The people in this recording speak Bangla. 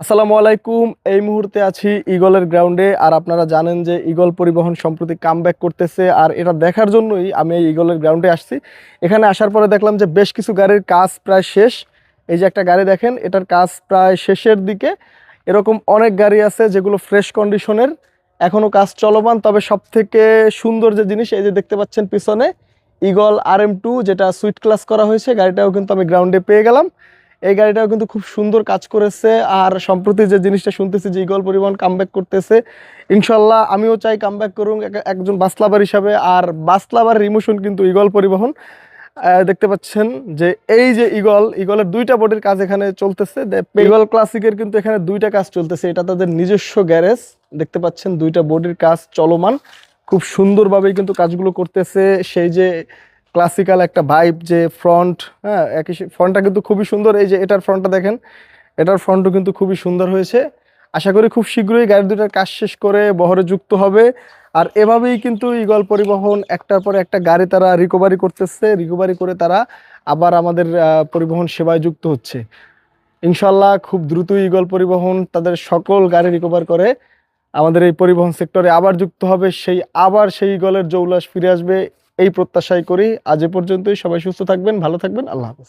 আসসালামু আলাইকুম। এই মুহূর্তে আছি ঈগলের গ্রাউন্ডে। আর আপনারা জানেন যে ঈগল পরিবহন সম্প্রতি কামব্যাক করতেছে, আর এটা দেখার জন্যই আমি এই ঈগলের গ্রাউন্ডে আসছি। এখানে আসার পরে দেখলাম যে বেশ কিছু গাড়ির কাজ প্রায় শেষ। এই যে একটা গাড়ি দেখেন, এটার কাজ প্রায় শেষের দিকে। এরকম অনেক গাড়ি আছে যেগুলো ফ্রেশ কন্ডিশনের, এখনো কাজ চলমান। তবে সব থেকে সুন্দর যে জিনিস, এই যে দেখতে পাচ্ছেন পিছনে ঈগল RM2, যেটা সুইট ক্লাস করা হয়েছে, গাড়িটাও কিন্তু আমি গ্রাউন্ডে পেয়ে গেলাম। এই গাড়িটাও কিন্তু খুব সুন্দর কাজ করেছে। আর সম্প্রতি যে জিনিসটা শুনতেছি যে ঈগল পরিবহন কামব্যাক করতেছে, ইনশাল্লাহ আমিও চাই কামব্যাক করুন একজন বাস লাভার হিসাবে। আর বাস লাভার ইমোশন কিন্তু ঈগল পরিবহন। দেখতে পাচ্ছেন যে এই যে ঈগলের দুইটা বডির কাজ এখানে চলতেছে। ঈগল ক্লাসিকের কিন্তু এখানে দুইটা কাজ চলতেছে, এটা তাদের নিজস্ব গ্যারেজ। দেখতে পাচ্ছেন দুইটা বডির কাজ চলমান, খুব সুন্দরভাবেই কিন্তু কাজগুলো করতেছে। সেই যে ক্লাসিক্যাল একটা ভাইব, যে ফ্রন্ট, হ্যাঁ, একই ফ্রন্টটা কিন্তু খুবই সুন্দর। এই যে এটার ফ্রন্টটা দেখেন, এটার ফ্রন্টও কিন্তু খুবই সুন্দর হয়েছে। আশা করি খুব শীঘ্রই গাড়ি দুটার কাজ শেষ করে বহরে যুক্ত হবে। আর এভাবেই কিন্তু ঈগল পরিবহন একটার পরে একটা গাড়ি তারা রিকভারি করতেছে, রিকভারি করে তারা আবার আমাদের পরিবহন সেবায় যুক্ত হচ্ছে। ইনশাল্লাহ খুব দ্রুতই ঈগল পরিবহন তাদের সকল গাড়ি রিকভার করে আমাদের এই পরিবহন সেক্টরে আবার যুক্ত হবে, সেই ঈগলের জৌলাস ফিরে আসবে, এই প্রত্যাশাই করি। আজ এ পর্যন্তই। সবাই সুস্থ থাকবেন, ভালো থাকবেন। আল্লাহ হাফেজ।